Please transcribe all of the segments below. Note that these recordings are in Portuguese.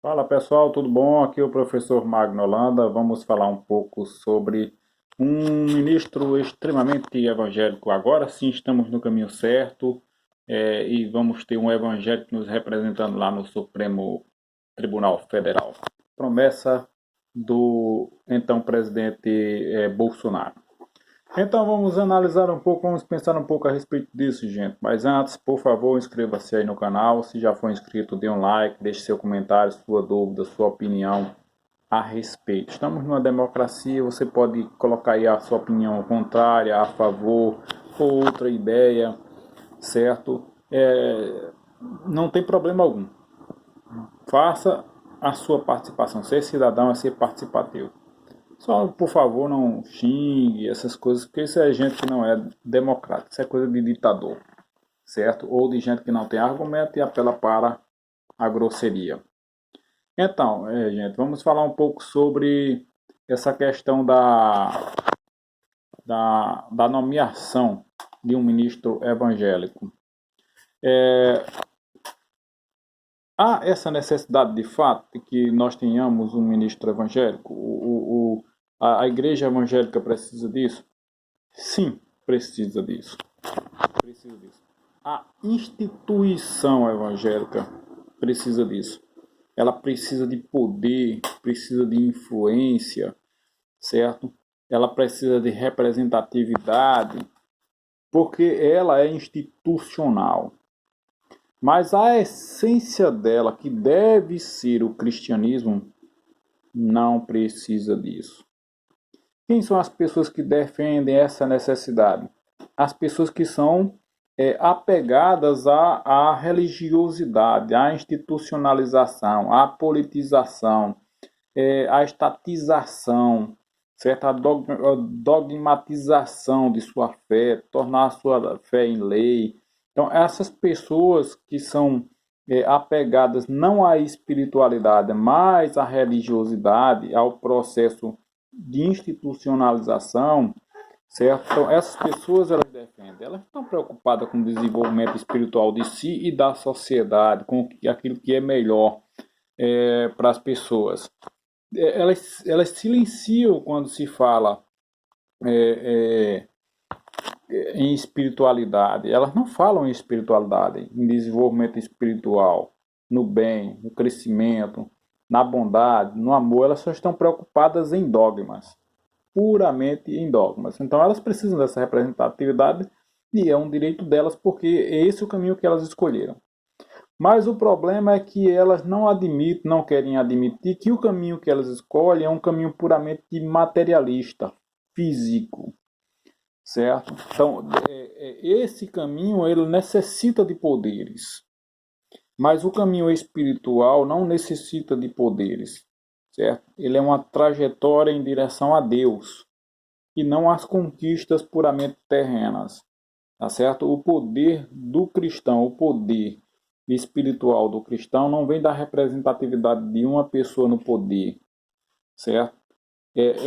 Fala pessoal, tudo bom? Aqui é o professor Magno Holanda. Vamos falar um pouco sobre um ministro extremamente evangélico. Agora sim estamos no caminho certo, e vamos ter um evangélico nos representando lá no Supremo Tribunal Federal. Promessa do então presidente Bolsonaro. Então vamos analisar um pouco, vamos pensar um pouco a respeito disso, gente. Mas antes, por favor, inscreva-se aí no canal. Se já for inscrito, dê um like, deixe seu comentário, sua dúvida, sua opinião a respeito. Estamos numa democracia, você pode colocar aí a sua opinião contrária, a favor, ou outra ideia, certo? Não tem problema algum. Faça a sua participação. Ser cidadão é ser participativo. Só, por favor, não xingue essas coisas, porque isso é gente que não é democrática, isso é coisa de ditador, certo? Ou de gente que não tem argumento e apela para a grosseria. Então, gente, vamos falar um pouco sobre essa questão da nomeação de um ministro evangélico. Há essa necessidade de fato de que nós tenhamos um ministro evangélico? A igreja evangélica precisa disso? Sim, precisa disso. Precisa disso. A instituição evangélica precisa disso. Ela precisa de poder, precisa de influência, certo? Ela precisa de representatividade, porque ela é institucional. Mas a essência dela, que deve ser o cristianismo, não precisa disso. Quem são as pessoas que defendem essa necessidade? As pessoas que são apegadas à religiosidade, à institucionalização, à politização, à estatização, certo? À dogmatização de sua fé, tornar a sua fé em lei. Então, essas pessoas que são apegadas não à espiritualidade, mas à religiosidade, ao processo de institucionalização, certo? Então, essas pessoas elas defendem, elas estão preocupadas com o desenvolvimento espiritual de si e da sociedade, com aquilo que é melhor para as pessoas. Elas silenciam quando se fala é, em espiritualidade. Elas não falam em espiritualidade, em desenvolvimento espiritual, no bem, no crescimento, na bondade, no amor. Elas só estão preocupadas em dogmas, puramente em dogmas. Então elas precisam dessa representatividade e é um direito delas porque esse é o caminho que elas escolheram. Mas o problema é que elas não admitem, não querem admitir que o caminho que elas escolhem é um caminho puramente materialista, físico, certo? Então, esse caminho ele necessita de poderes, mas o caminho espiritual não necessita de poderes, certo? Ele é uma trajetória em direção a Deus e não às conquistas puramente terrenas, tá certo? O poder do cristão, o poder espiritual do cristão não vem da representatividade de uma pessoa no poder, certo?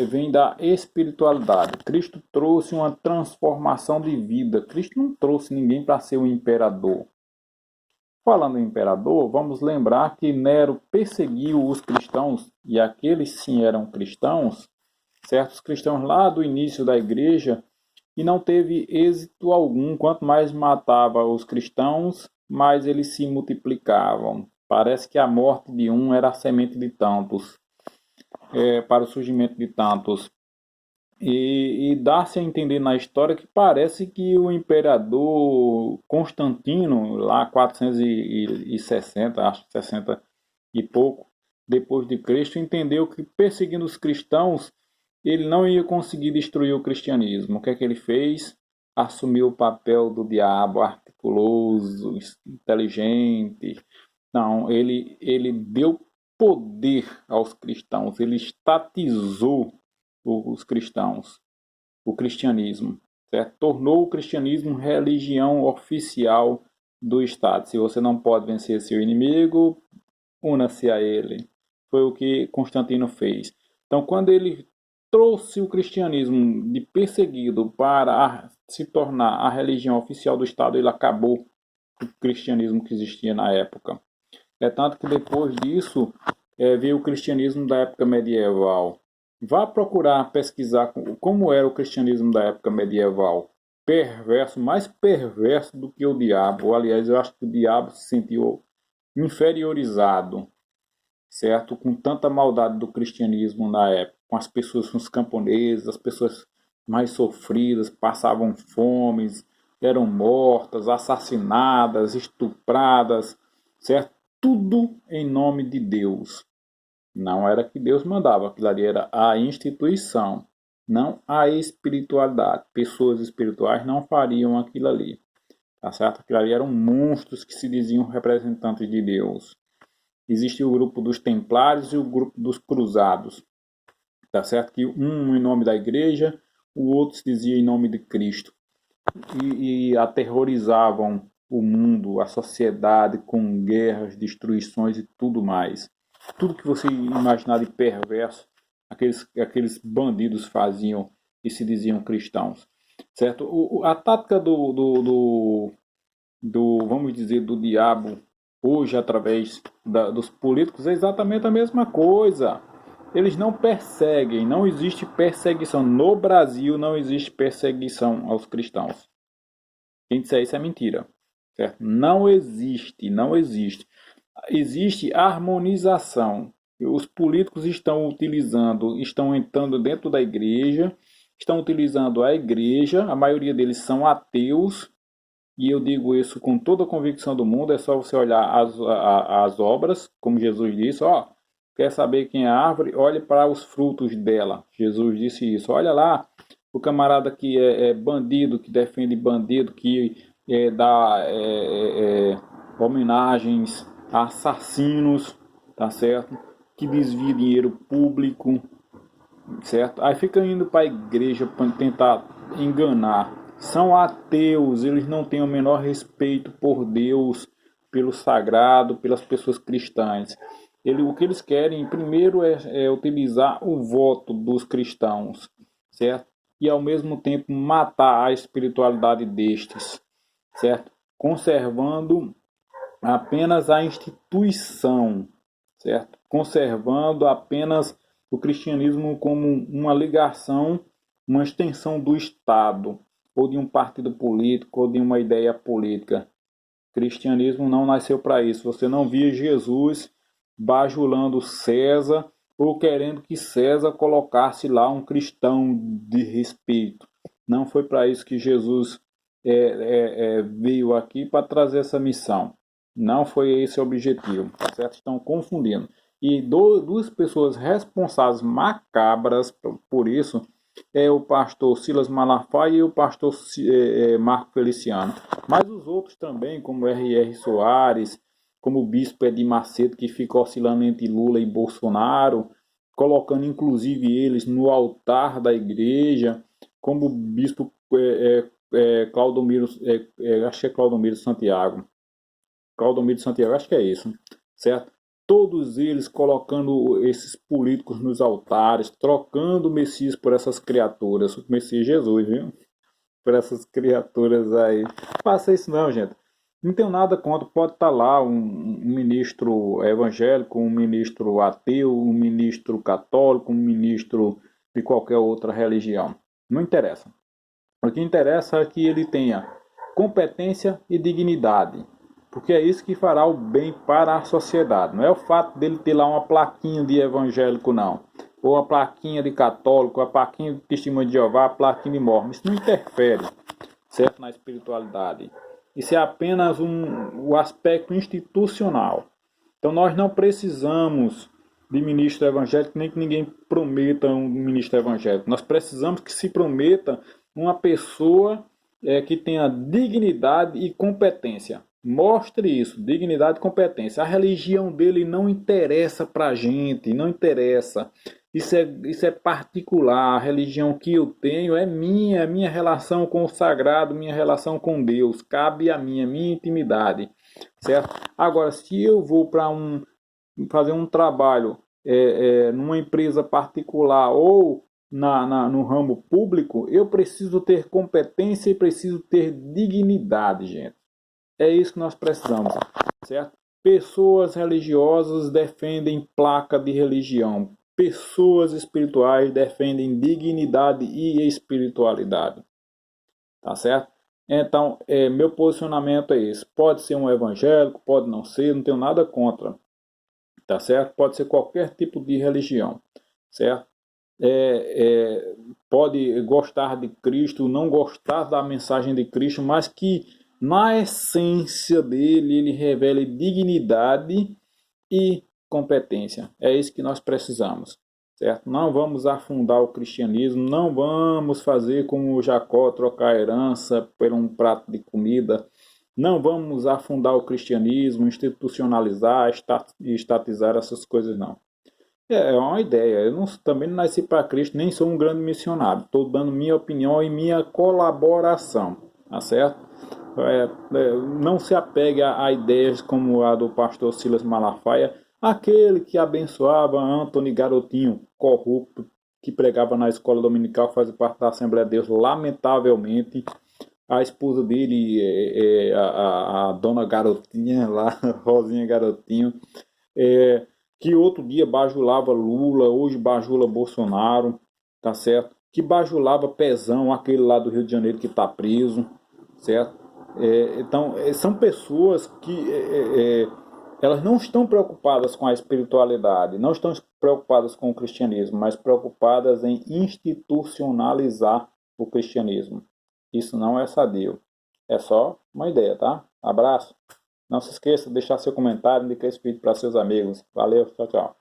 Vem da espiritualidade. Cristo trouxe uma transformação de vida. Cristo não trouxe ninguém para ser um imperador. Falando em imperador, vamos lembrar que Nero perseguiu os cristãos, e aqueles sim eram cristãos, certos cristãos lá do início da igreja, e não teve êxito algum. Quanto mais matava os cristãos, mais eles se multiplicavam. Parece que a morte de um era a semente de tantos, para o surgimento de tantos. E dá-se a entender na história que parece que o imperador Constantino, lá 460, acho que 60 e pouco, depois de Cristo, entendeu que perseguindo os cristãos, ele não ia conseguir destruir o cristianismo. O que é que ele fez? Assumiu o papel do diabo, articuloso, inteligente. Não, ele deu poder aos cristãos, ele estatizou os cristãos, o cristianismo, certo? Tornou o cristianismo religião oficial do Estado. Se você não pode vencer seu inimigo, una-se a ele. Foi o que Constantino fez. Então, quando ele trouxe o cristianismo de perseguido para se tornar a religião oficial do Estado, ele acabou com o cristianismo que existia na época. É tanto que depois disso, ver o cristianismo da época medieval. Vá procurar pesquisar como era o cristianismo da época medieval. Perverso, mais perverso do que o diabo. Aliás, eu acho que o diabo se sentiu inferiorizado, certo? Com tanta maldade do cristianismo na época, com as pessoas, com os camponeses, as pessoas mais sofridas, passavam fomes, eram mortas, assassinadas, estupradas, certo? Tudo em nome de Deus. Não era que Deus mandava, aquilo ali era a instituição, não a espiritualidade. Pessoas espirituais não fariam aquilo ali, tá certo? Aquilo ali eram monstros que se diziam representantes de Deus. Existe o grupo dos templários e o grupo dos cruzados, tá certo? Que um em nome da igreja, o outro se dizia em nome de Cristo. E aterrorizavam o mundo, a sociedade com guerras, destruições e tudo mais. Tudo que você imaginar de perverso, aqueles bandidos faziam e se diziam cristãos, certo? A tática vamos dizer, do diabo hoje através dos políticos é exatamente a mesma coisa. Eles não perseguem, não existe perseguição. No Brasil não existe perseguição aos cristãos. Quem disser isso é mentira, certo? Não existe, não existe. Existe harmonização. Os políticos estão entrando dentro da igreja, estão utilizando a igreja, a maioria deles são ateus, e eu digo isso com toda a convicção do mundo, é só você olhar as obras, como Jesus disse, ó, quer saber quem é a árvore? Olhe para os frutos dela. Jesus disse isso. Olha lá, o camarada que é bandido, que defende bandido, que dá homenagens a assassinos, tá certo? Que desvia dinheiro público, certo? Aí fica indo para a igreja para tentar enganar. São ateus, eles não têm o menor respeito por Deus, pelo sagrado, pelas pessoas cristãs. O que eles querem primeiro é utilizar o voto dos cristãos, certo? E ao mesmo tempo matar a espiritualidade destes, certo? Conservando apenas a instituição, certo? Conservando apenas o cristianismo como uma ligação, uma extensão do Estado, ou de um partido político, ou de uma ideia política. O cristianismo não nasceu para isso. Você não via Jesus bajulando César ou querendo que César colocasse lá um cristão de respeito. Não foi para isso que Jesus veio aqui para trazer essa missão. Não foi esse o objetivo, tá certo? Estão confundindo. E duas pessoas responsáveis macabras por isso é o pastor Silas Malafaia e o pastor Marco Feliciano. Mas os outros também, como R.R. Soares, como o bispo Edir Macedo, que fica oscilando entre Lula e Bolsonaro, colocando inclusive eles no altar da igreja, como o bispo Claudomiro, acho que é Claudomiro Santiago. Claudomiro Santiago, acho que é isso, certo? Todos eles colocando esses políticos nos altares, trocando o Messias por essas criaturas, o Messias Jesus, viu? Por essas criaturas aí. Faça isso não, gente. Não tenho nada contra, pode estar lá um ministro evangélico, um ministro ateu, um ministro católico, um ministro de qualquer outra religião. Não interessa. O que interessa é que ele tenha competência e dignidade, porque é isso que fará o bem para a sociedade. Não é o fato dele ter lá uma plaquinha de evangélico, não. Ou a plaquinha de católico, a plaquinha de testemunho de Jeová, a plaquinha de mormon. Isso não interfere, certo, na espiritualidade. Isso é apenas o aspecto institucional. Então nós não precisamos de ministro evangélico, nem que ninguém prometa um ministro evangélico. Nós precisamos que se prometa uma pessoa que tenha dignidade e competência. Mostre isso, dignidade e competência. A religião dele não interessa pra gente, não interessa. Isso é particular. A religião que eu tenho é minha relação com o sagrado, minha relação com Deus. Cabe a minha intimidade, certo? Agora, se eu vou para fazer um trabalho numa empresa particular ou no ramo público, eu preciso ter competência e preciso ter dignidade, gente. É isso que nós precisamos, certo? Pessoas religiosas defendem placa de religião. Pessoas espirituais defendem dignidade e espiritualidade. Tá certo? Então, meu posicionamento é esse. Pode ser um evangélico, pode não ser, não tenho nada contra. Tá certo? Pode ser qualquer tipo de religião. Certo? Pode gostar de Cristo, não gostar da mensagem de Cristo, mas que na essência dele ele revele dignidade e competência. É isso que nós precisamos, certo? Não vamos afundar o cristianismo, não vamos fazer como o Jacó, trocar a herança por um prato de comida, não vamos afundar o cristianismo, institucionalizar, estatizar essas coisas, não. É uma ideia. Eu também não nasci para Cristo, nem sou um grande missionário. Estou dando minha opinião e minha colaboração, tá certo? Não se apegue a ideias como a do pastor Silas Malafaia, aquele que abençoava Anthony Garotinho, corrupto, que pregava na escola dominical, faz parte da Assembleia de Deus. Lamentavelmente, a esposa dele, a dona Garotinha lá, Rosinha Garotinho, que outro dia bajulava Lula, hoje bajula Bolsonaro, tá certo? Que bajulava Pezão, aquele lá do Rio de Janeiro que está preso, certo? Então, são pessoas que elas não estão preocupadas com a espiritualidade, não estão preocupadas com o cristianismo, mas preocupadas em institucionalizar o cristianismo. Isso não é sadio. É só uma ideia, tá? Abraço. Não se esqueça de deixar seu comentário e indicar esse vídeo para seus amigos. Valeu, tchau, tchau.